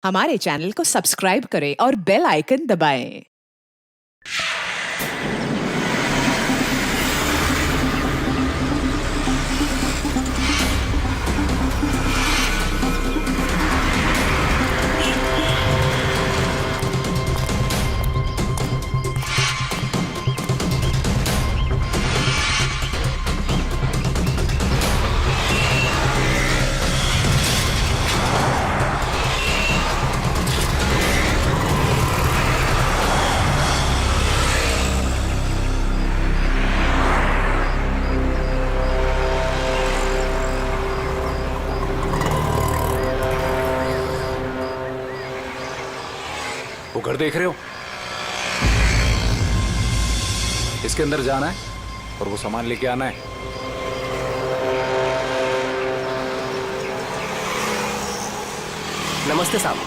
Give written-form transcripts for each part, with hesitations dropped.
हमारे चैनल को सब्सक्राइब करें और बेल आइकन दबाएं। वो घर देख रहे हो? इसके अंदर जाना है और वो सामान लेके आना है। नमस्ते साहब।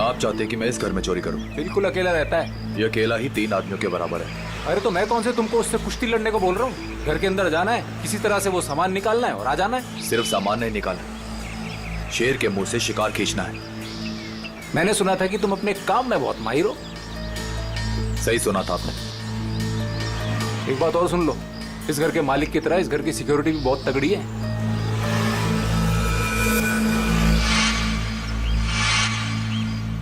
आप चाहते कि मैं इस घर में चोरी करूं? बिल्कुल अकेला रहता है। ये अकेला ही 3 आदमियों के बराबर है। अरे तो मैं कौन से तुमको उससे कुश्ती लड़ने को बोल रहा हूँ? घर के अंदर जाना है, किसी तरह से वो सामान निकालना है और आ जाना है। सिर्फ सामान नहीं निकालना, शेर के मुंह से शिकार खींचना है। मैंने सुना था कि तुम अपने काम में बहुत माहिर हो। सही सुना था आपने। एक बात और सुन लो, इस घर के मालिक की तरह इस घर की सिक्योरिटी भी बहुत तगड़ी है।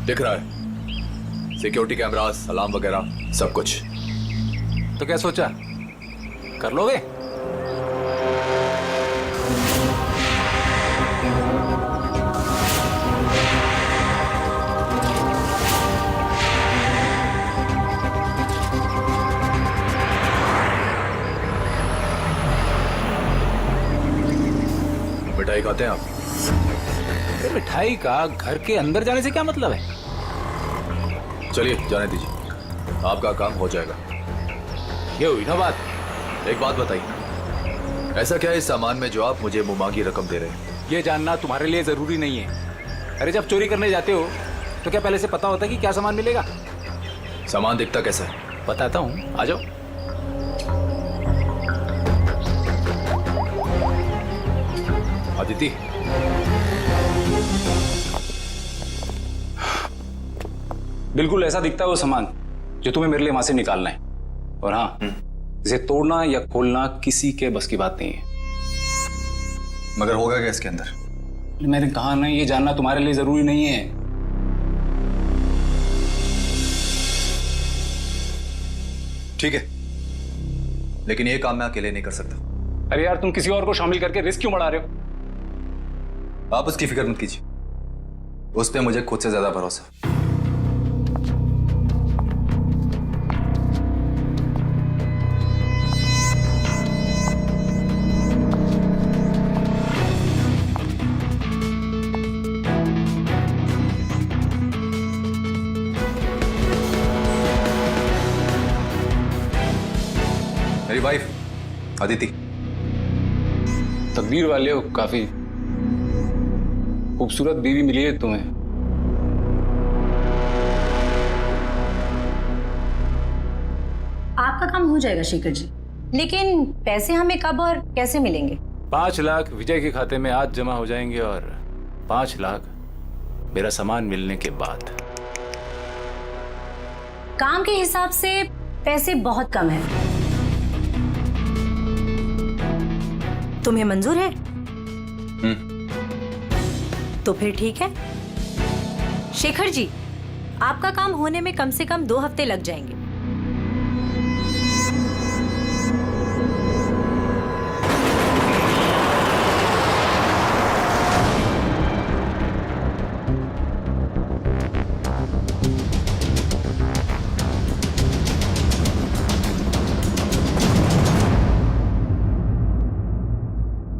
दिख रहा है, सिक्योरिटी कैमरास, अलार्म वगैरह सब कुछ। तो क्या सोचा, कर लोगे? मिठाई खाते हैं आप? अरे मिठाई का घर के अंदर जाने से क्या मतलब है? चलिए जाने दीजिए, आपका काम हो जाएगा। ये हुई ना बात। एक बात बताइए, ऐसा क्या है इस सामान में जो आप मुझे मुंहमांगी रकम दे रहे हैं? ये जानना तुम्हारे लिए जरूरी नहीं है। अरे जब चोरी करने जाते हो तो क्या पहले से पता होता है कि क्या सामान मिलेगा? सामान दिखता कैसा है? बताता हूँ, आ जाओ। अदिति, बिल्कुल ऐसा दिखता है वो सामान जो तुम्हें मेरे लिए वहां से निकालना है। और हाँ, इसे तोड़ना या खोलना किसी के बस की बात नहीं है। मगर होगा क्या इसके अंदर? मैंने कहा ना, ये जानना तुम्हारे लिए जरूरी नहीं है। ठीक है, लेकिन ये काम मैं अकेले नहीं कर सकता। अरे यार, तुम किसी और को शामिल करके रिस्क क्यों बढ़ा रहे हो? आप उसकी फिक्र मत कीजिए, उस पे मुझे खुद से ज्यादा भरोसा है। मेरी वाइफ अदिति। तकदीर वाले हो, काफी खूबसूरत बीवी मिली है तुम्हें। आपका काम हो जाएगा शेखर जी, लेकिन पैसे हमें कब और कैसे मिलेंगे? 5 लाख विजय के खाते में आज जमा हो जाएंगे और 5 लाख मेरा सामान मिलने के बाद। काम के हिसाब से पैसे बहुत कम हैं। तुम्हें मंजूर है? तो फिर ठीक है शेखर जी, आपका काम होने में कम से कम 2 हफ्ते लग जाएंगे।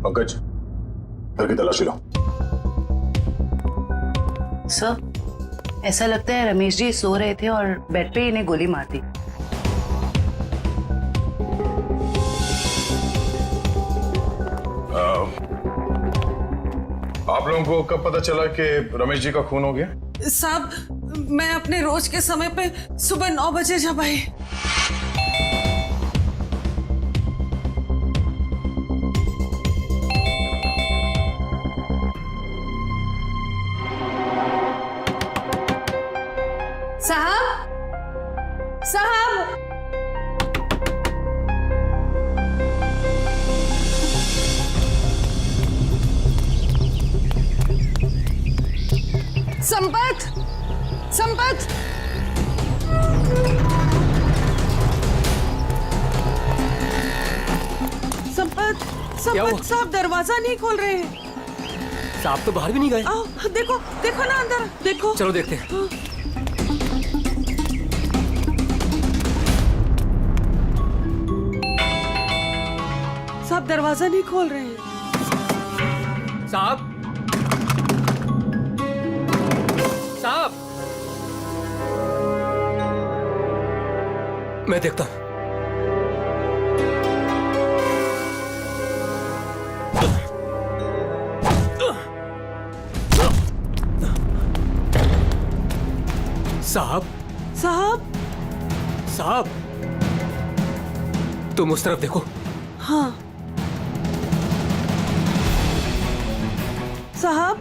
पंकज, घर की तलाशी लो। सर, ऐसा लगता है रमेश जी सो रहे थे और बेड पे इन्हें गोली मार दी। आप लोगों को कब पता चला कि रमेश जी का खून हो गया? साहब मैं अपने रोज के समय पे सुबह 9 बजे जब आई। साहब साहब संपत संपत संपत संपत साहब दरवाजा नहीं खोल रहे हैं। साहब तो बाहर भी नहीं गए। आओ देखो देखो ना अंदर देखो। चलो देखते हैं। साहब दरवाजा नहीं खोल रहे हैं। साहब साहब मैं देखता हूं। साहब साहब साहब तुम उस तरफ देखो। हाँ साहब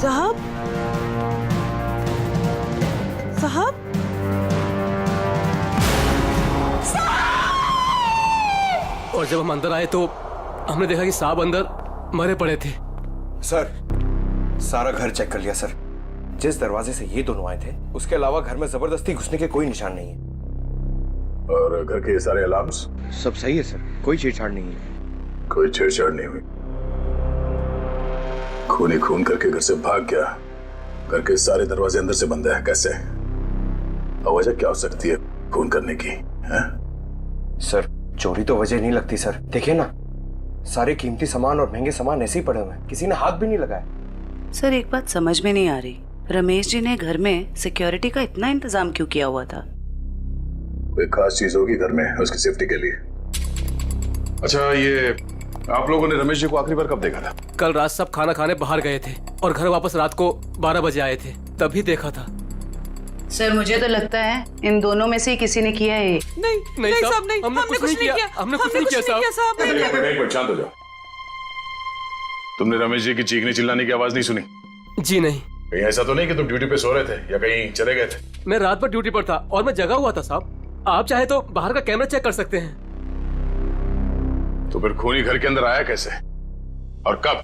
साहब साहब और जब हम अंदर आए तो हमने देखा कि साहब अंदर मरे पड़े थे। सर सारा घर चेक कर लिया सर। जिस दरवाजे से ये दोनों आए थे उसके अलावा घर में जबरदस्ती घुसने के कोई निशान नहीं है। और घर के ये सारे अलार्म्स सब सही है सर, कोई छेड़छाड़ नहीं है। कोई छेड़छाड़ नहीं हुई। खून ही खून करके घर से भाग गया। घर के सारे दरवाजे अंदर से बंद है, कैसे? और वजह क्या हो सकती है खून करने की? है सर चोरी तो वजह नहीं लगती सर। देखिए ना सारे कीमती सामान और महंगे सामान ऐसे ही पड़े हुए हैं, किसी ने हाथ भी नहीं लगाया। सर एक बात समझ में नहीं आ रही, रमेश जी ने घर में सिक्योरिटी का इतना इंतजाम क्यों किया हुआ था? कोई खास चीज होगी घर में उसकी सेफ्टी के लिए। अच्छा ये आप लोगों ने रमेश जी को आखिरी बार कब देखा था? कल रात सब खाना खाने बाहर गए थे और घर वापस रात को 12 बजे आए थे, तभी देखा था। सर मुझे तो लगता है इन दोनों में से ही किसी ने किया है ये। नहीं साहब नहीं, हमने कुछ नहीं किया। हमने कुछ नहीं किया साहब। एक मिनट शांत हो जाओ। तुमने रमेश जी की चीखने चिल्लाने की आवाज नहीं सुनी? जी नहीं। कहीं ऐसा तो नहीं कि तुम ड्यूटी पे सो रहे थे या कहीं चले गए थे? मैं रात भर ड्यूटी पर था और मैं जगा हुआ था साहब। आप चाहे तो बाहर का कैमरा चेक कर सकते हैं। तो फिर खूनी घर के अंदर आया कैसे और कब?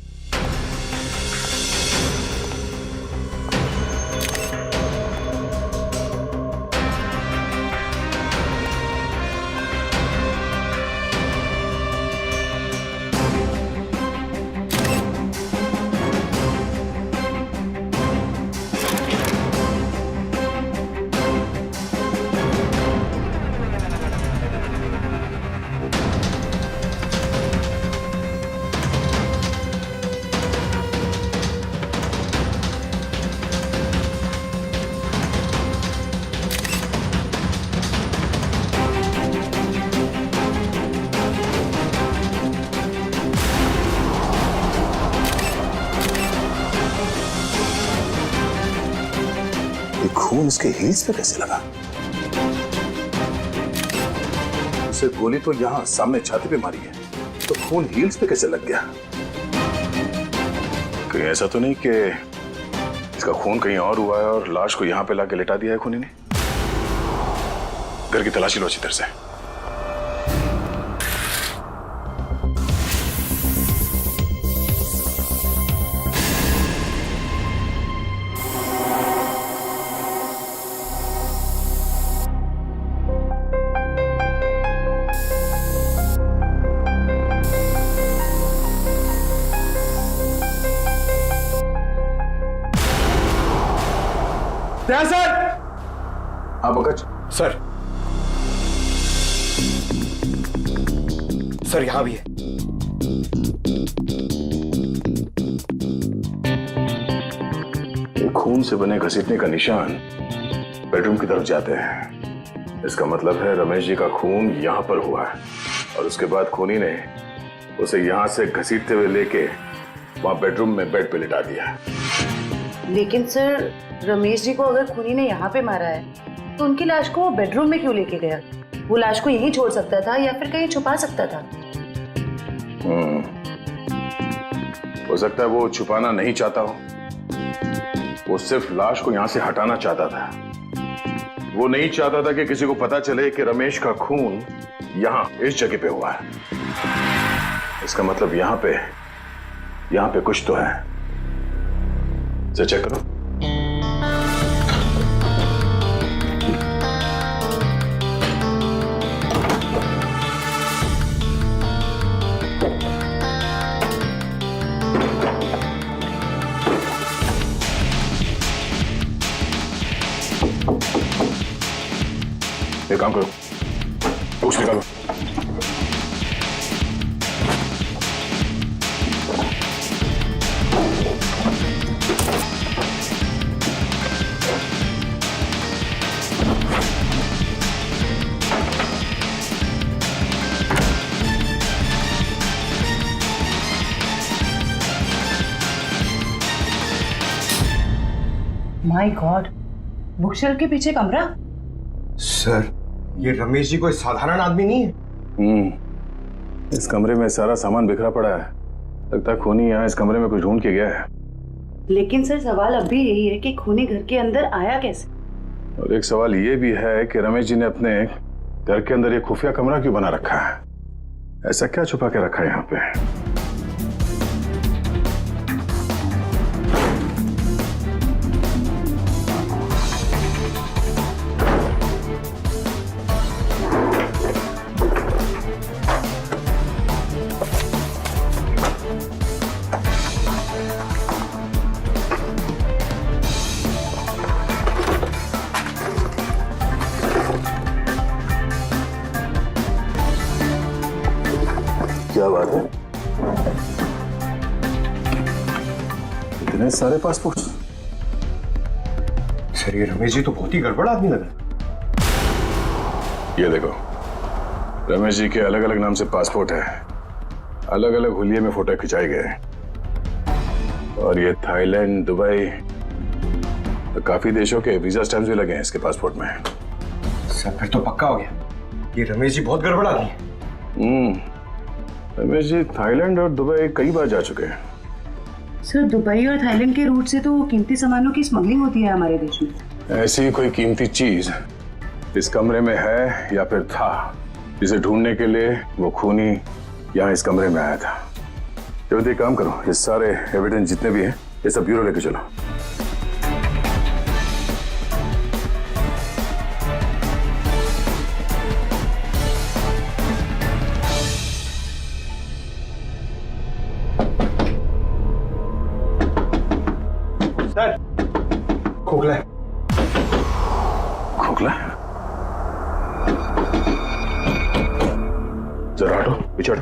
खून इसके हील्स पे कैसे लगा? उसे गोली तो यहां सामने छाती पे मारी है, तो खून हील्स पे कैसे लग गया? कहीं ऐसा तो नहीं कि इसका खून कहीं और हुआ है और लाश को यहां पे लाके लिटा दिया है खूनी ने? घर की तलाशी लो अच्छी तरह से। सर हाँ पंकज। सर यहां भी है। ये खून से बने घसीटने का निशान बेडरूम की तरफ जाते हैं। इसका मतलब है रमेश जी का खून यहां पर हुआ है और उसके बाद खूनी ने उसे यहां से घसीटते हुए लेके वहां बेडरूम में बेड पे लिटा दिया। लेकिन सर, रमेश जी को अगर खूनी ने यहाँ पे मारा है तो उनकी लाश को वो बेडरूम में क्यों लेके गया? वो लाश को यहीं छोड़ सकता था या फिर कहीं छुपा सकता था। हो सकता है वो छुपाना नहीं चाहता हो, वो सिर्फ लाश को यहां से हटाना चाहता था। वो नहीं चाहता था कि किसी को पता चले कि रमेश का खून यहां इस जगह पे हुआ है। इसका मतलब यहां पे कुछ तो है। चेक करो। एक काम करो, बुक्स निकालो। माय गॉड, बुक शेल्फ के पीछे कमरा। सर, ये रमेश जी कोई साधारण आदमी नहीं है। इस कमरे में सारा सामान बिखरा पड़ा है। लगता है खूनी यहाँ इस कमरे में कुछ ढूंढ के गया है। लेकिन सर, सवाल अब भी यही है कि खूनी घर के अंदर आया कैसे? और एक सवाल ये भी है कि रमेश जी ने अपने घर के अंदर ये खुफिया कमरा क्यों बना रखा है? ऐसा क्या छुपा के रखा है यहाँ पे? क्या बात है? इतने सारे पासपोर्ट? सर, ये रमेश जी तो बहुत ही गड़बड़ आदमी लग रहा है। ये देखो, रमेश जी के अलग अलग नाम से पासपोर्ट है, अलग अलग हुलिये में फोटो खिंचाए गए। और ये थाईलैंड, दुबई, तो काफी देशों के वीजा स्टैम्प्स भी लगे हैं इसके पासपोर्ट में। सर, फिर तो पक्का हो गया, ये रमेश जी बहुत गड़बड़ आदमी है। रमेश जी थाईलैंड और दुबई कई बार जा चुके हैं। सर, दुबई और थाईलैंड के रूट से तो कीमती सामानों की स्मगलिंग होती है हमारे देश में। ऐसी कोई कीमती चीज इस कमरे में है या फिर था, जिसे ढूंढने के लिए वो खूनी यहाँ इस कमरे में आया था। तो एक काम करो, ये सारे एविडेंस जितने भी हैं ये सब ब्यूरो लेके चलो। सर, खोखला है। खोखला? जरा हटो, पीछे हटो।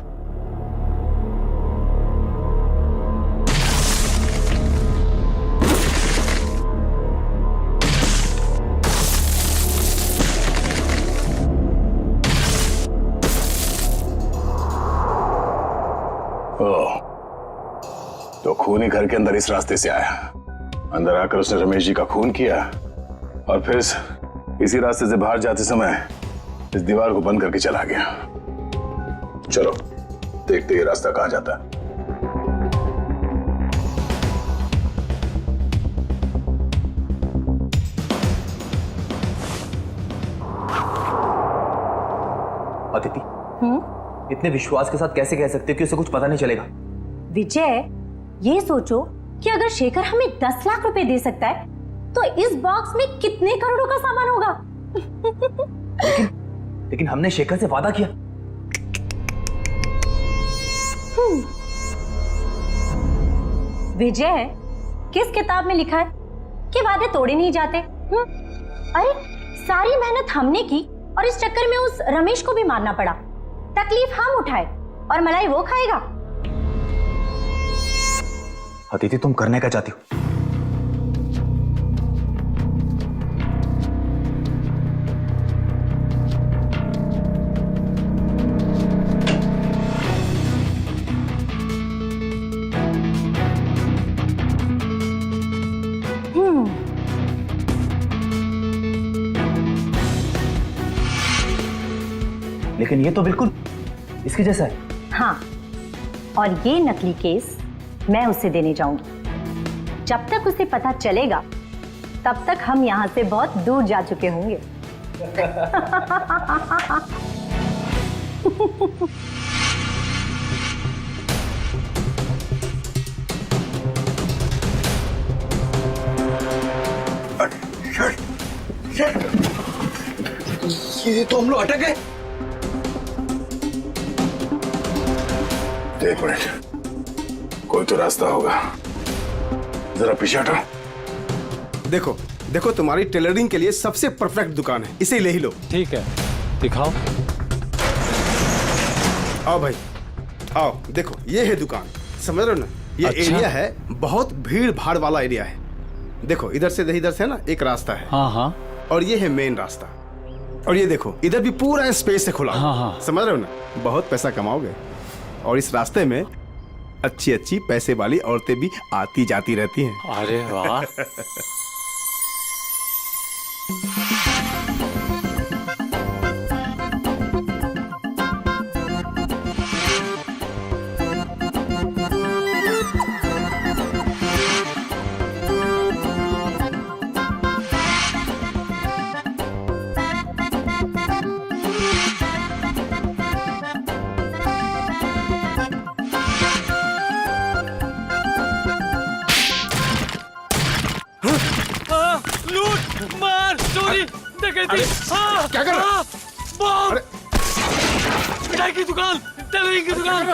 ओह, तो खूनी घर के अंदर इस रास्ते से आया। अंदर आकर उसने रमेश जी का खून किया और फिर इसी रास्ते से बाहर जाते समय इस दीवार को बंद करके चला गया। चलो देखते ये रास्ता कहां जाता है। अदिति, इतने विश्वास के साथ कैसे कह सकते हो कि उसे कुछ पता नहीं चलेगा? विजय, ये सोचो कि अगर शेखर हमें 10 लाख रुपए दे सकता है तो इस बॉक्स में कितने करोड़ों का सामान होगा। लेकिन हमने शेखर से वादा किया। विजय, किस किताब में लिखा है कि वादे तोड़े नहीं जाते? अरे सारी मेहनत हमने की और इस चक्कर में उस रमेश को भी मारना पड़ा। तकलीफ हम उठाए और मलाई वो खाएगा। अदिति, तुम करने क्या चाहती हो? लेकिन ये तो बिल्कुल इसके जैसा है। हाँ, और ये नकली केस मैं उसे देने जाऊंगी। जब तक उसे पता चलेगा तब तक हम यहाँ से बहुत दूर जा चुके होंगे। ये तो हम लोग अटक गए। एक मिनट, कोई तो रास्ता होगा। जरा पीछे हटो। देखो देखो, तुम्हारी टेलरिंग के लिए सबसे परफेक्ट दुकान है, इसे ले ही लो। ठीक है, दिखाओ। आओ भाई आओ, देखो ये है दुकान, समझ रहे हो ना? ये अच्छा। एरिया है, बहुत भीड़ भाड़ वाला एरिया है। देखो इधर से ना एक रास्ता है। हाँ हाँ। और ये है मेन रास्ता। और ये देखो इधर भी पूरा स्पेस है खुला। हाँ हाँ। समझ रहे हो ना? बहुत पैसा कमाओगे। और इस रास्ते में अच्छी अच्छी पैसे वाली औरतें भी आती जाती रहती हैं। अरे वाह। लूट, मार, चोरी, डकैती। हाँ, क्या कर रहा है? बम, मिठाई की दुकान, टेलरिंग की दुकान,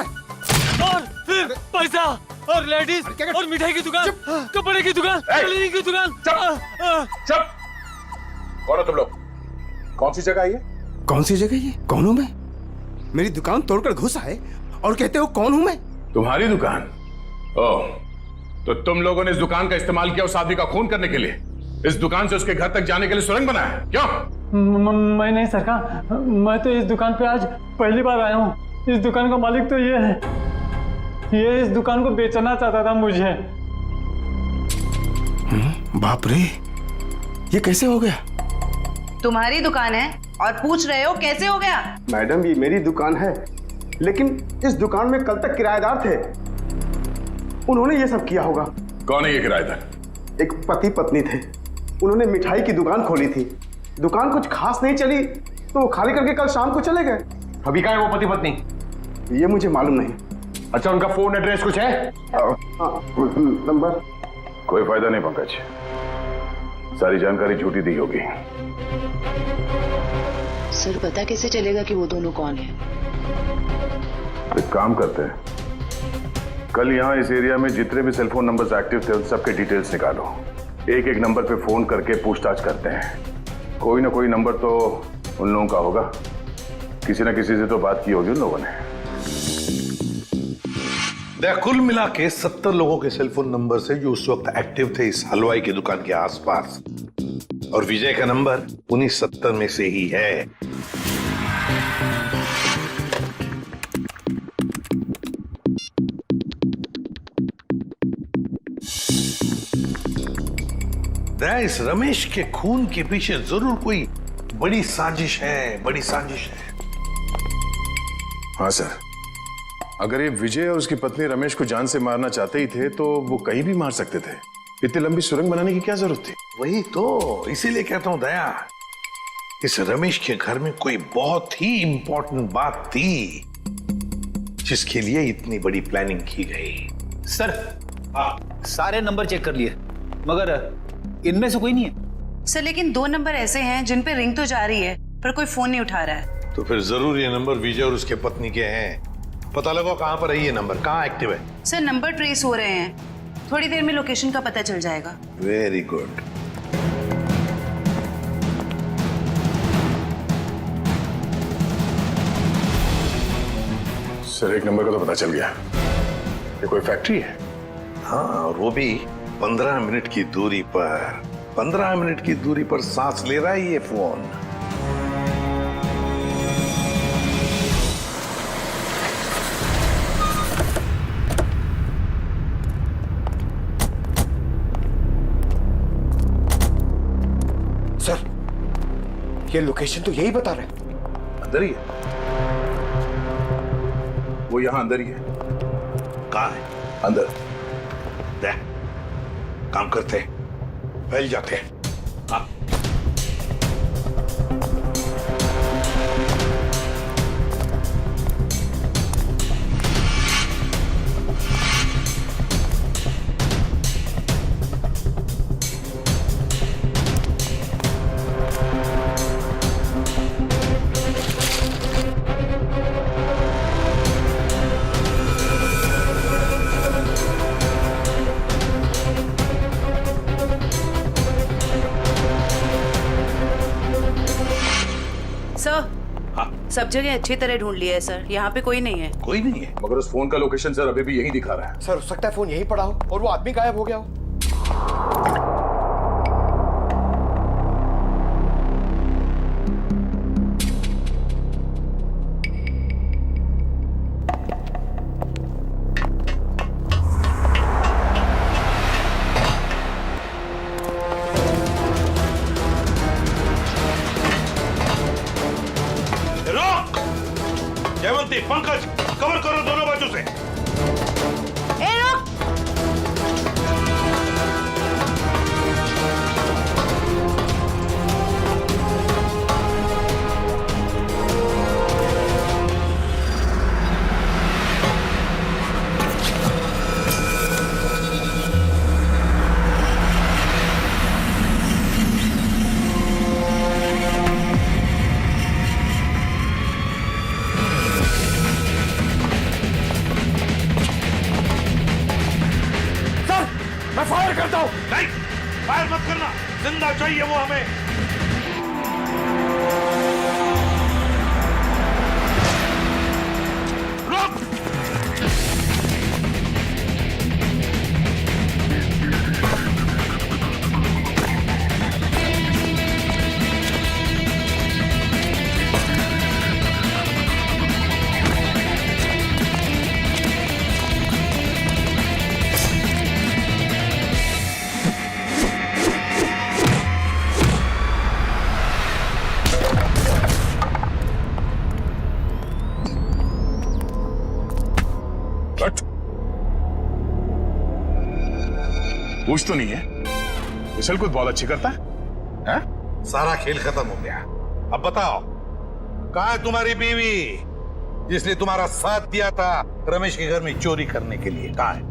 और फिर पैसा और लेडीज और मिठाई की दुकान, कपड़े की दुकान, टेलरिंग की दुकान। चुप। कौन हो तुम लोग? कौन सी जगह है ये? कौन सी जगह ये? कौन हूं मैं? मेरी दुकान तोड़कर घुस आए और कहते हो कौन हूं मैं? तुम्हारी दुकान? ओह, तो तुम लोगों ने इस दुकान का इस्तेमाल किया उस आदमी का खून करने के लिए? इस दुकान से उसके घर तक जाने के लिए सुरंग बनाया? क्यों? मैं नहीं सरकार, मैं तो इस दुकान पे आज पहली बार आया हूँ। इस दुकान का मालिक तो ये है, ये इस दुकान को बेचना चाहता था मुझे। बाप रे, ये कैसे हो गया? तुम्हारी दुकान है और पूछ रहे हो कैसे हो गया? मैडम ये मेरी दुकान है, लेकिन इस दुकान में कल तक किराएदार थे, उन्होंने ये सब किया होगा। कौन है ये किराएदार? एक पति पत्नी थे, उन्होंने मिठाई की दुकान खोली थी। दुकान कुछ खास नहीं चली तो वो खाली करके कल शाम को चले गए। अभी कहाँ है वो पति पत्नी? ये मुझे मालूम नहीं। अच्छा, उनका फोन एड्रेस कुछ है? नंबर? कोई फायदा नहीं पंकज, सारी जानकारी झूठी दी होगी। सर पता कैसे चलेगा कि वो दोनों कौन है? एक काम करते हैं, कल यहाँ इस एरिया में जितने भी सेलफोन नंबर्स एक्टिव थे उन सबके डिटेल्स निकालो। एक एक नंबर पे फोन करके पूछताछ करते हैं। कोई ना कोई नंबर तो उन लोगों का होगा, किसी ना किसी से तो बात की होगी उन लोगों ने। कुल मिला के 70 लोगों के सेलफोन नंबर से जो उस वक्त एक्टिव थे इस हलवाई की दुकान के आसपास, और विजय का नंबर उन्हीं 70 में से ही है। इस रमेश के खून के पीछे जरूर कोई बड़ी साजिश है, बड़ी साजिश है। हाँ सर, अगर ये विजय और उसकी पत्नी रमेश को जान से मारना चाहते ही थे तो वो कहीं भी मार सकते थे। इतनी लंबी सुरंग बनाने की क्या जरूरत थी? वही तो, इसीलिए कहता हूं दया, इस रमेश के घर में कोई बहुत ही इंपॉर्टेंट बात थी जिसके लिए इतनी बड़ी प्लानिंग की गई। सर, सारे नंबर चेक कर लिए मगर इनमें से कोई नहीं है। सर लेकिन 2 नंबर ऐसे हैं जिन पे रिंग तो जा रही है पर कोई फोन नहीं उठा रहा है। तो फिर जरूर ये नंबर विजय और उसके पत्नी के हैं। पता लगाओ कहां पर है ये नंबर, कहां एक्टिव है। सर नंबर ट्रेस हो रहे हैं, थोड़ी देर में लोकेशन का पता चल जाएगा। Very good. सर एक नंबर का तो पता चल गया, ये कोई फैक्ट्री है? हाँ, और वो भी 15 मिनट की दूरी पर। 15 मिनट की दूरी पर सांस ले रहा है ये फोन। सर, ये लोकेशन तो यही बता रहे हैं। अंदर ही है। वो यहाँ अंदर ही है। कहाँ है? अंदर। दे, काम करते हैं, फैल जाते हैं। हाँ। सर, सब जगह अच्छी तरह ढूंढ लिया है सर, यहाँ पे कोई नहीं है। कोई नहीं है? मगर उस फोन का लोकेशन सर अभी भी यही दिखा रहा है। सर हो सकता है फोन यहीं पड़ा हो और वो आदमी गायब हो गया हो। रोक! जयवंती, पंकज, कवर करो दोनों बाजू से। ए रुक! मैं फायर करता हूं। नहीं, फायर मत करना, जिंदा चाहिए वो हमें। रोक! पूछ तो नहीं है? विशल कुछ बहुत अच्छी करता है? सारा खेल खत्म हो गया। अब बताओ, कहाँ है तुम्हारी बीवी जिसने तुम्हारा साथ दिया था रमेश के घर में चोरी करने के लिए? कहाँ है?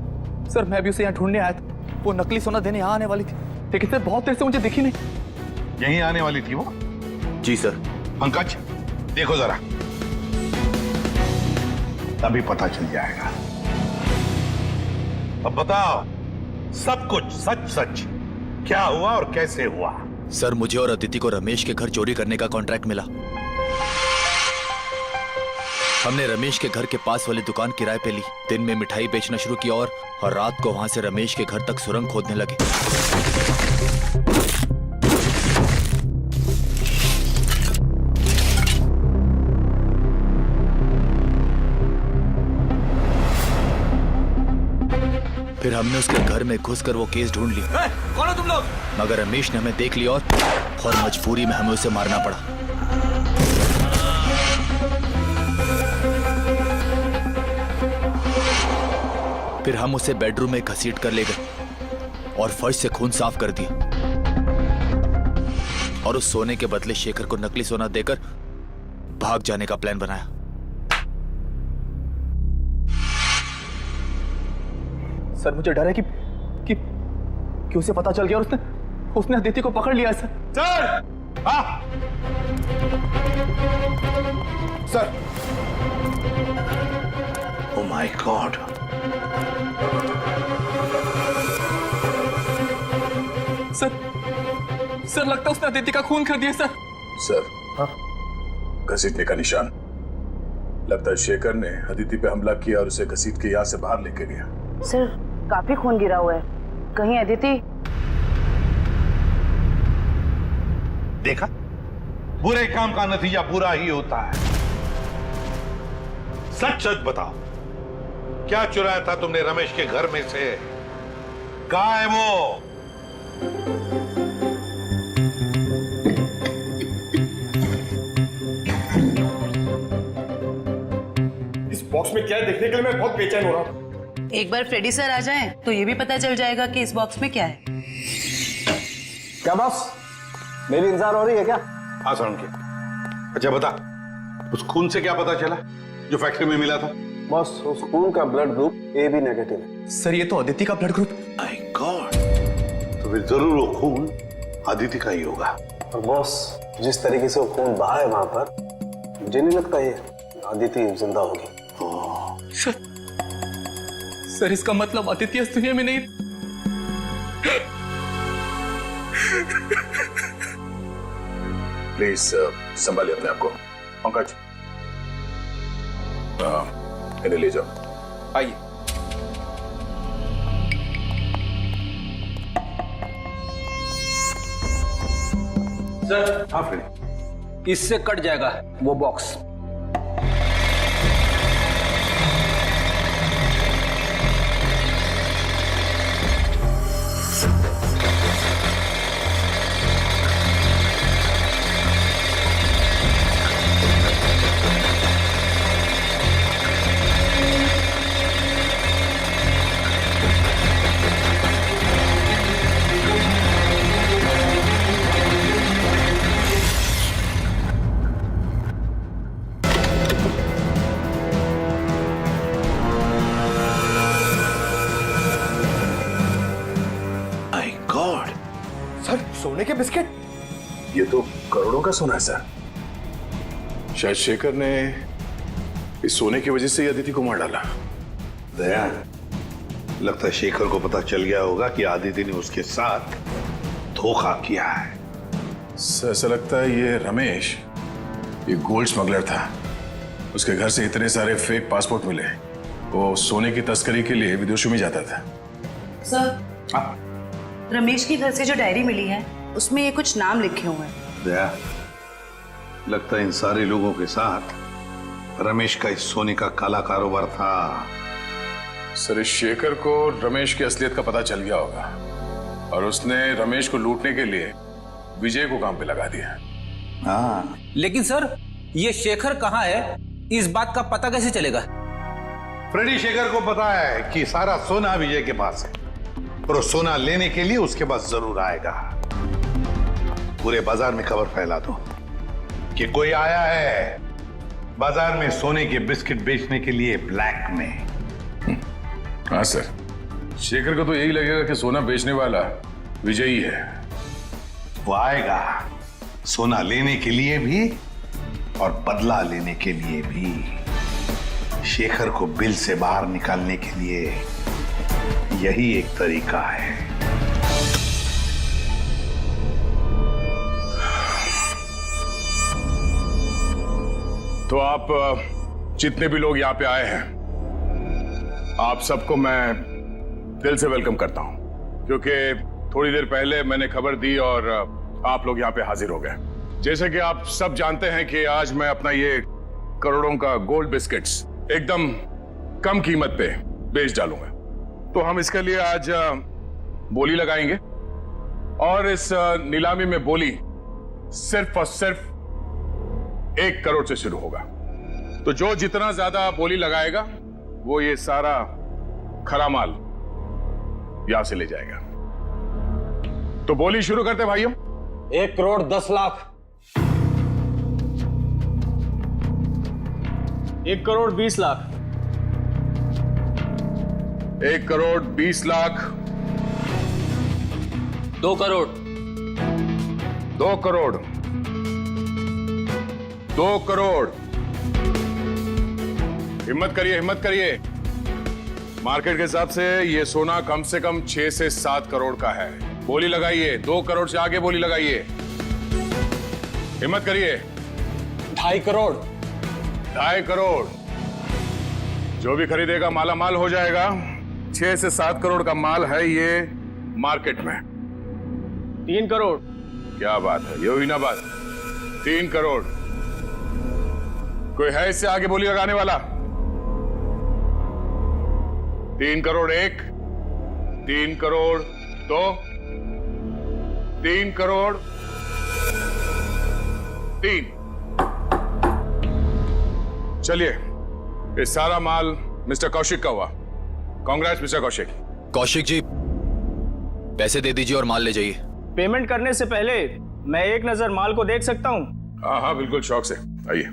सर मैं भी उसे यहाँ ढूंढने आया था, वो नकली सोना देने यहाँ आने वाली थी, लेकिन सर बहुत देर से मुझे दिखी नहीं। यहीं आने वाली थी वो? जी सर। पंकज, देखो जरा, तभी पता चल जाएगा। अब बताओ, सब कुछ सच सच क्या हुआ और कैसे हुआ? सर मुझे और अदिति को रमेश के घर चोरी करने का कॉन्ट्रैक्ट मिला। हमने रमेश के घर के पास वाली दुकान किराए पे ली, दिन में मिठाई बेचना शुरू किया और रात को वहां से रमेश के घर तक सुरंग खोदने लगे। फिर हमने उसके घर में घुसकर वो केस ढूंढ लिया। कौन हो तुम लोग? मगर रमेश ने हमें देख लिया और मजबूरी में हमें उसे मारना पड़ा। फिर हम उसे बेडरूम में घसीट कर ले गए और फर्श से खून साफ कर दिया और उस सोने के बदले शेखर को नकली सोना देकर भाग जाने का प्लान बनाया। सर मुझे डर है कि उसे पता चल गया और उसने अदिति को पकड़ लिया है सर। सर! हाँ! Sir! Oh my God! Sir लगता है उसने अदिति का खून कर दिया सर। सर, हाँ? घसीटने का निशान। लगता है शेखर ने अदिति पे हमला किया और उसे घसीट के यहाँ से बाहर लेके गया। सर, काफी खून गिरा हुआ है, कहीं अदिति? देखा, बुरे काम का नतीजा बुरा ही होता है। सच सच बताओ, क्या चुराया था तुमने रमेश के घर में से? कहाँ है वो? इस बॉक्स बॉक्स में क्या है देखने के लिए मैं बहुत बेचैन हो रहा हूँ। एक बार फ्रेडी सर आ जाएं तो ये भी पता चल जाएगा कि इस बॉक्स में क्या है। क्या बॉस, मेरी इंतजार हो रही है क्या? हाँ सोलंकी। अच्छा बता, उस खून से क्या पता चला जो फैक्ट्री में मिला था? बॉस, उस खून का ब्लड ग्रुप AB नेगेटिव है। सर ये तो अदिति का ब्लड ग्रुप। माय गॉड, तो फिर जरूर वो खून अदिति का ही होगा। और बॉस, जिस तरीके से वो खून बहा है वहां पर, मुझे नहीं लगता ये अदिति जिंदा होगी। सर इसका मतलब अदिति इस दुनिया में नहीं। प्लीज संभालिए अपने आप को। पंकज, इन्हें ले जाओ। आइए। सर, हाँ फ्रेडी, इससे कट जाएगा वो बॉक्स। माय गॉड, सर सोने के बिस्किट। ये तो करोड़ों का सोना है सर। शायद शेखर ने इस सोने की वजह से ही अदिति को मार डाला। दया, लगता है शेखर को पता चल गया होगा कि आदिति ने उसके साथ धोखा किया है। सर ऐसा लगता है ये रमेश ये गोल्ड स्मगलर था। उसके घर से इतने सारे फेक पासपोर्ट मिले। वो सोने की तस्करी के लिए विदेशों में जाता था। सर, रमेश के घर से जो डायरी मिली है उसमें ये कुछ नाम लिखे हुए हैं। दया, लगता है इन सारे लोगों के साथ रमेश का इस सोने का काला कारोबार था। सर इस शेखर को रमेश की असलियत का पता चल गया होगा और उसने रमेश को लूटने के लिए विजय को काम पे लगा दिया। हाँ, लेकिन सर, ये शेखर कहाँ है, इस बात का पता कैसे चलेगा? फ्रेडी शेखर को पता है कि सारा सोना विजय के पास है और वो सोना लेने के लिए उसके पास जरूर आएगा। पूरे बाजार में खबर फैला दो कि कोई आया है बाजार में सोने के बिस्किट बेचने के लिए ब्लैक में। हाँ सर, शेखर को तो यही लगेगा कि सोना बेचने वाला विजय ही है। वो आएगा सोना लेने के लिए भी और बदला लेने के लिए भी। शेखर को बिल से बाहर निकालने के लिए यही एक तरीका है। तो आप जितने भी लोग यहाँ पे आए हैं, आप सबको मैं दिल से वेलकम करता हूं, क्योंकि थोड़ी देर पहले मैंने खबर दी और आप लोग यहाँ पे हाजिर हो गए। जैसे कि आप सब जानते हैं कि आज मैं अपना ये करोड़ों का गोल्ड बिस्किट्स एकदम कम कीमत पे बेच डालूंगा। तो हम इसके लिए आज बोली लगाएंगे और इस नीलामी में बोली सिर्फ और सिर्फ 1 करोड़ से शुरू होगा। तो जो जितना ज्यादा बोली लगाएगा वो ये सारा खरा माल यहां से ले जाएगा। तो बोली शुरू करते भाइयों। 1 करोड़ 10 लाख। 1 करोड़ 20 लाख। 1 करोड़ 20 लाख। 2 करोड़। 2 करोड़। 2 करोड़। हिम्मत करिए, हिम्मत करिए। मार्केट के हिसाब से ये सोना कम से कम 6 से 7 करोड़ का है। बोली लगाइए, 2 करोड़ से आगे बोली लगाइए। हिम्मत करिए। 2.5 करोड़। 2.5 करोड़। जो भी खरीदेगा माला माल हो जाएगा। 6 से 7 करोड़ का माल है ये मार्केट में। 3 करोड़। क्या बात है, ये हुई ना बात। 3 करोड़। कोई है इससे आगे बोली लगाने वाला? 3 करोड़ 1, 3 करोड़ 2, 3 करोड़ 3। चलिए ये सारा माल मिस्टर कौशिक का हुआ। कांग्रेस मिस्टर कौशिक। कौशिक जी, पैसे दे दीजिए और माल ले जाइए। पेमेंट करने से पहले मैं एक नजर माल को देख सकता हूँ? हाँ हाँ बिल्कुल, शौक से आइए।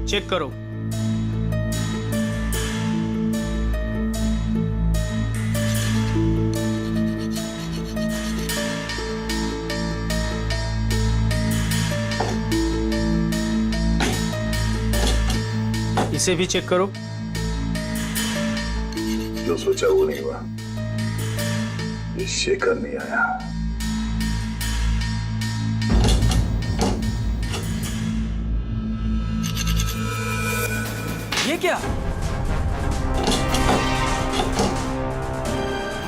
चेक करो। इसे भी चेक करो। जो सोचा वो नहीं हुआ। ये शेखर नहीं आया। ये क्या?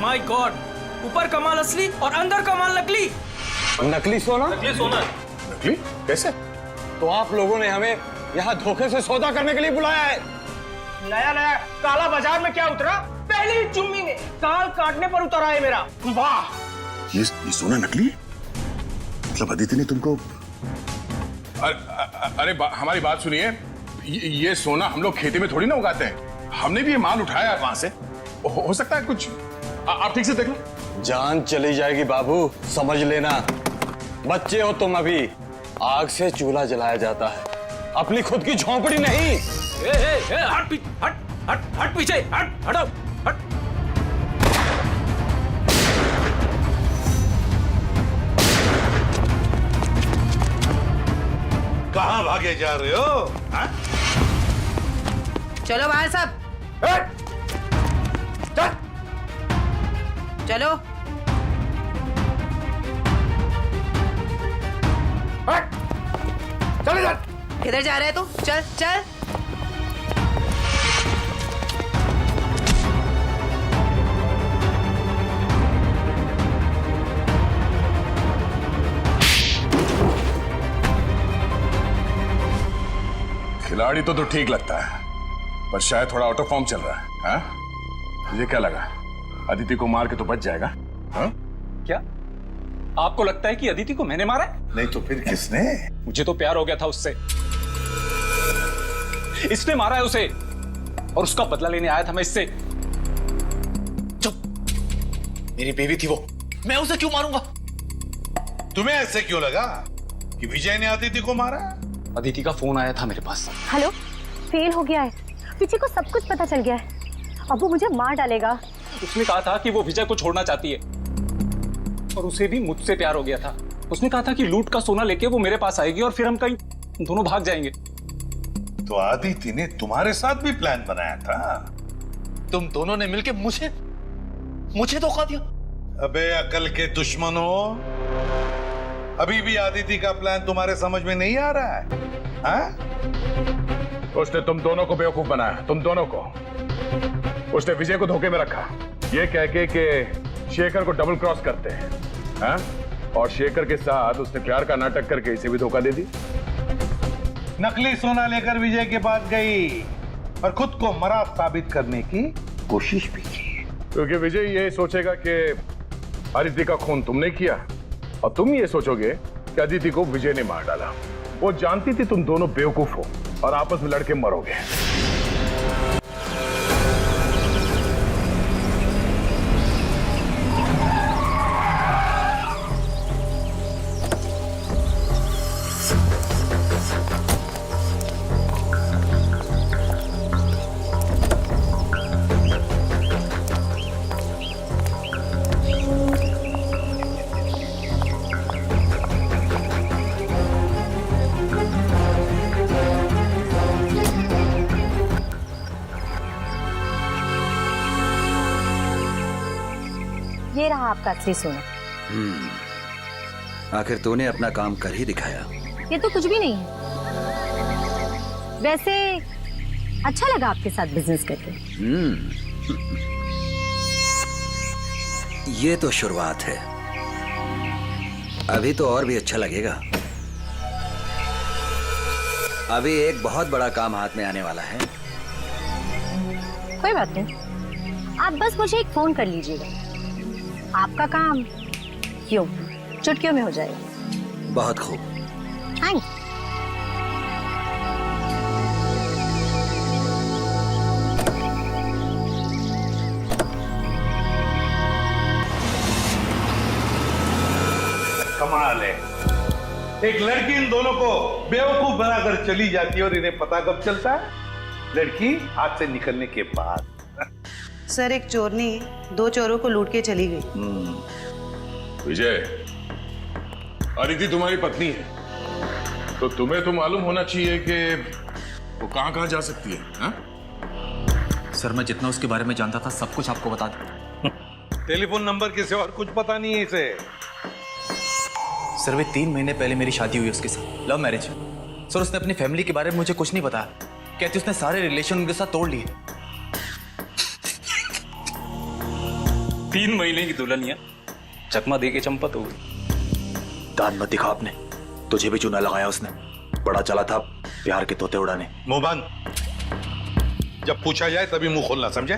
माय गॉड, ऊपर का माल असली और अंदर का माल नकली। नकली सोना? नकली सोना। नकली? कैसे? तो आप लोगों ने हमें यहाँ धोखे से सौदा करने के लिए बुलाया है? नया नया काला बाजार में क्या उतरा? पहली ही चुम्मी में काल काटने पर उतरा है मेरा। वाह! ये सोना नकली? मतलब अदिति ने तुमको? अरे हमारी बात सुनिए। ये सोना हम लोग खेती में थोड़ी ना उगाते हैं। हमने भी ये माल उठाया वहां से। हो सकता है कुछ। आप ठीक से देख लो। जान चली जाएगी बाबू, समझ लेना। बच्चे हो तुम अभी। आग से चूल्हा जलाया जाता है, अपनी खुद की झोंपड़ी नहीं। हट पीछे, हटो, हट। कहां भागे जा रहे हो? हा? चलो बाहर सब, चलो। चले जा। किधर जा रहे है तू? चल चल। खिलाड़ी तो ठीक लगता है, पर शायद थोड़ा आउट ऑफ फॉर्म चल रहा है। हाँ? मुझे क्या लगा, अदिति को मार के तो बच जाएगा। हाँ? क्या आपको लगता है कि अदिति को मैंने मारा है? नहीं तो फिर किसने? मुझे तो प्यार हो गया था उससे। इसने मारा है उसे और उसका बदला लेने आया था मैं इससे। चुप, मेरी बेबी थी वो, मैं उसे क्यों मारूंगा? तुम्हें ऐसे क्यों लगा कि विजय ने अदिति को मारा? अदिति का फोन आया था मेरे पास। हेलो, फेल हो गया है, विजय को सब कुछ पता चल गया है, अब वो मुझे मार डालेगा। उसने कहा था कि वो विजय को छोड़ना चाहती है और उसे भी मुझसे प्यार हो गया था। उसने कहा था कि लूट का सोना लेके वो मेरे पास आएगी और फिर हम कहीं दोनों भाग जाएंगे। तो अदिति ने तुम्हारे साथ भी प्लान बनाया था? तुम दोनों ने मिलकर मुझे धोखा दिया। अबे अकल के दुश्मनों, अभी भी अदिति का प्लान तुम्हारे समझ में नहीं आ रहा है? हाँ? उसने तुम दोनों को बेवकूफ बनाया, तुम दोनों को। उसने विजय को धोखे में रखा, ये कह के कि शेखर को डबल क्रॉस करते हैं। हाँ? और शेखर के साथ उसने प्यार का नाटक करके इसे भी धोखा दे दी। नकली सोना लेकर विजय के पास गई और खुद को मरा साबित करने की कोशिश भी की, क्योंकि विजय ये सोचेगा कि अदिति का खून तुमने किया और तुम ये सोचोगे कि अदिति को विजय ने मार डाला। वो जानती थी तुम दोनों बेवकूफ हो और आपस में लड़के मरोगे। ये रहा आपका असली सोना। आखिर तूने अपना काम कर ही दिखाया। ये तो कुछ भी नहीं है, वैसे अच्छा लगा आपके साथ बिजनेस करके। ये तो शुरुआत है, अभी तो और भी अच्छा लगेगा। अभी एक बहुत बड़ा काम हाथ में आने वाला है। कोई बात नहीं, आप बस मुझे एक फोन कर लीजिएगा, आपका काम क्यों चुटकियों में हो जाएगा। बहुत खूब। थैंक्स। कमाल है, एक लड़की इन दोनों को बेवकूफ बनाकर चली जाती है और इन्हें पता कब चलता है? लड़की हाथ से निकलने के बाद। सर एक चोरनी 2 चोरों को लूट के चली गई। विजय, अदिति तुम्हारी पत्नी है, तो तुम्हें तो मालूम होना चाहिए कि वो कहां कहां जा सकती है, हा? सर मैं जितना उसके बारे में जानता था सब कुछ आपको बता दूं। टेलीफोन नंबर के सिवा और कुछ पता नहीं है इसे। सर वे 3 महीने पहले मेरी शादी हुई उसके साथ, लव मैरिज। सर उसने अपनी फैमिली के बारे में मुझे कुछ नहीं बताया, कहती उसने सारे रिलेशन उनके साथ तोड़ लिए। 3 महीने की दुल्हनिया चकमा दे के चंपत हो गई। दान मत दिखा आपने, तुझे भी चूना लगाया उसने, बड़ा चला था प्यार के तोते उड़ाने। मुंह बंद, जब पूछा जाए तभी मुंह खोलना, समझे?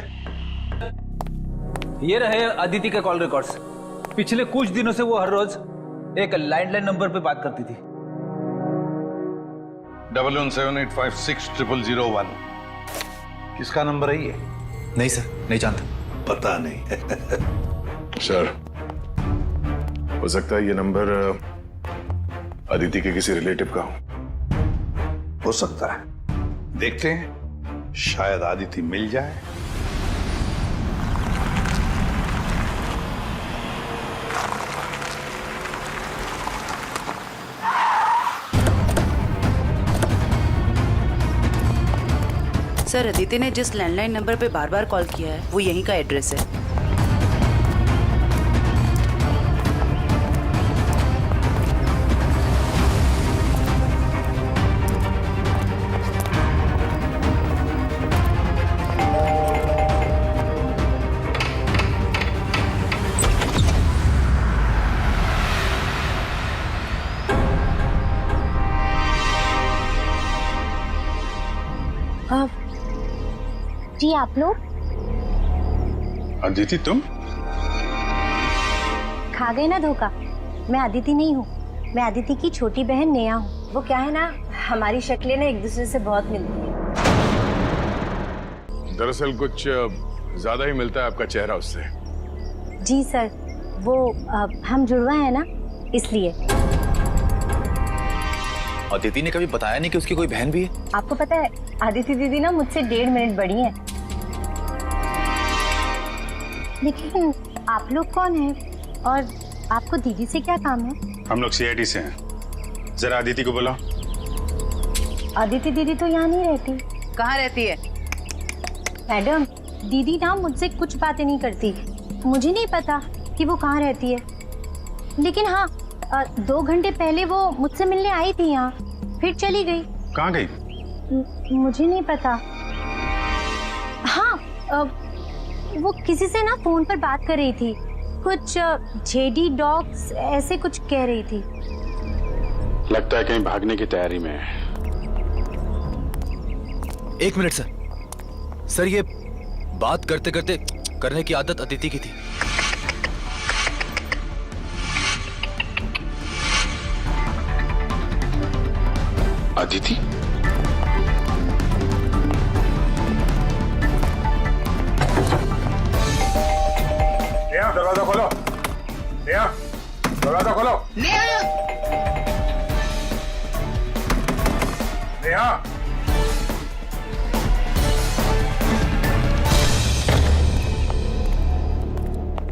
ये रहे अदिति के कॉल रिकॉर्ड्स। पिछले कुछ दिनों से वो हर रोज एक लैंडलाइन नंबर पे बात करती थी। 1178560001। किसका नंबर है ये? नहीं सर, नहीं जानता। पता नहीं। सर, हो सकता है ये नंबर अदिति के किसी रिलेटिव का हो सकता है, देखते हैं, शायद अदिति मिल जाए। सर अदिति ने जिस लैंडलाइन नंबर पे बार बार कॉल किया है वो यहीं का एड्रेस है। जी आप लोग? अदिति तुम? खा गए ना धोखा। मैं अदिति नहीं हूँ, मैं अदिति की छोटी बहन नेहा हूँ। वो क्या है ना, हमारी शक्लें ना एक दूसरे से बहुत मिलती हैं। दरअसल कुछ ज्यादा ही मिलता है आपका चेहरा उससे। जी सर, वो हम जुड़वा है ना, इसलिए। अदिति ने कभी बताया नहीं कि उसकी कोई बहन भी है? आपको पता है अदिति दीदी ना मुझसे 1.5 मिनट बड़ी है। लेकिन आप लोग कौन हैं और आपको दीदी से क्या काम है? हम लोग सीआईडी से हैं। जरा अदिति को बुलाओ। अदिति दीदी तो यहाँ नहीं रहती। कहाँ रहती है? मैडम, दीदी ना मुझसे कुछ बातें नहीं करती। मुझे नहीं पता कि वो कहाँ रहती है, लेकिन हाँ 2 घंटे पहले वो मुझसे मिलने आई थी यहाँ, फिर चली गई। कहाँ गई? मुझे नहीं पता। हाँ वो किसी से ना फोन पर बात कर रही थी, कुछ जेडी डॉग्स ऐसे कुछ कह रही थी। लगता है कहीं भागने की तैयारी में है। 1 मिनट सर। सर ये बात करते करते करने की आदत अदिति की थी। अदिति? नेहा, दरवाजा खोलो। नेहा, दरवाजा खोलो। नेहा,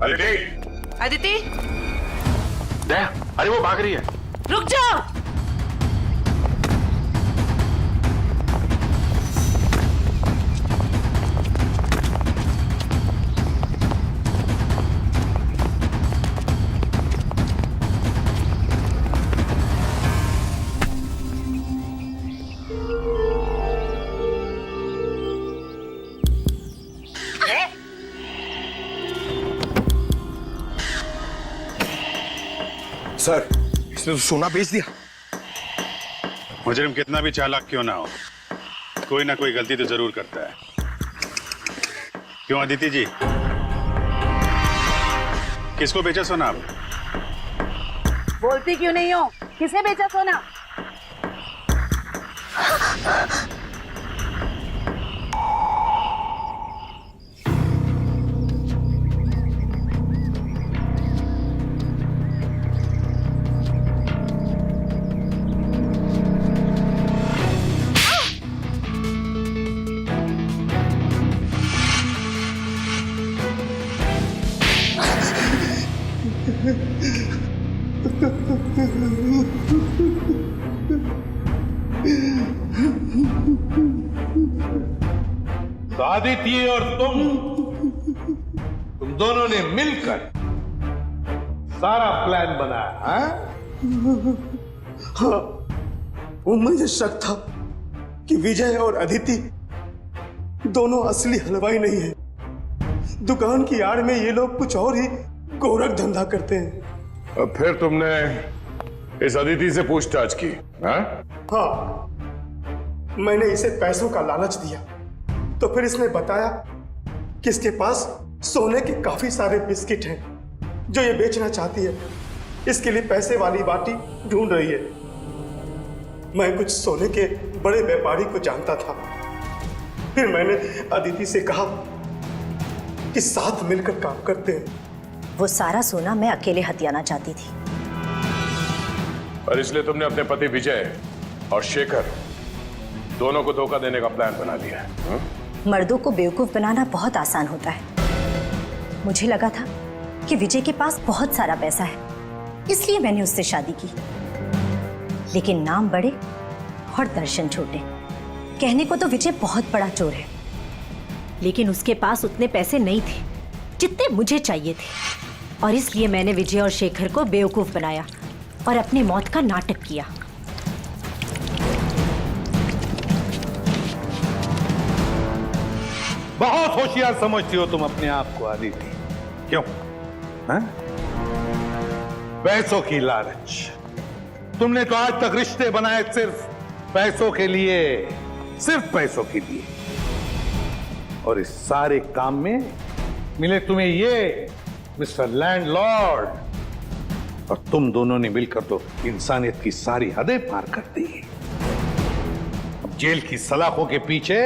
अदिति। अदिति, अरे वो भाग रही है। रुक जाओ। सर, इसने तो सोना बेच दिया। मुजरिम कितना भी चालाक क्यों ना हो, कोई ना कोई गलती तो जरूर करता है। क्यों अदिति जी? किसको बेचा सोना आप? बोलती क्यों नहीं हो? किसे बेचा सोना? तो आदित्य और तुम दोनों ने मिलकर सारा प्लान बनाया, हाँ? हाँ, वो मुझे शक था कि विजय और अदिति दोनों असली हलवाई नहीं है। दुकान की आड़ में ये लोग कुछ और ही गोरख धंधा करते हैं। अब फिर तुमने इस अदिति से पूछताछ की? हाँ? हाँ, मैंने इसे पैसों का लालच दिया तो फिर इसने बताया कि इसके पास सोने के काफी सारे बिस्किट हैं जो ये बेचना चाहती है। इसके लिए पैसे वाली बाटी ढूंढ रही है। मैं कुछ सोने के बड़े व्यापारी को जानता था। फिर मैंने अदिति से कहा कि साथ मिलकर काम करते हैं। वो सारा सोना मैं अकेले हथियाना चाहती थी। और इसलिए तुमने अपने पति विजय और शेखर दोनों को धोखा देने का प्लान बना लिया है। मर्दों को बेवकूफ बनाना बहुत आसान होता है। मुझे लगा था कि विजय के पास बहुत सारा पैसा है, इसलिए मैंने उससे शादी की। लेकिन नाम बड़े और दर्शन छोटे। कहने को तो विजय बहुत बड़ा चोर है, लेकिन उसके पास उतने पैसे नहीं थे जितने मुझे चाहिए थे। और इसलिए मैंने विजय और शेखर को बेवकूफ बनाया और अपनी मौत का नाटक किया। बहुत होशियार समझती हो तुम अपने आप को आदित्य। क्यों? हाँ? पैसों की लालच। तुमने तो आज तक रिश्ते बनाए सिर्फ पैसों के लिए, सिर्फ पैसों के लिए। और इस सारे काम में मिले तुम्हें ये मिस्टर लैंडलॉर्ड, और तुम दोनों ने मिलकर तो इंसानियत की सारी हदें पार कर दी। अब जेल की सलाखों के पीछे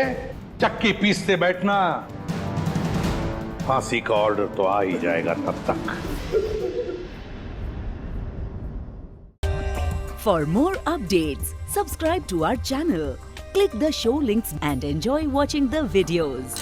चक्की पीसते बैठना, फांसी का ऑर्डर तो आ ही जाएगा तब तक। For more updates, subscribe to our channel, click the show links and enjoy watching the videos.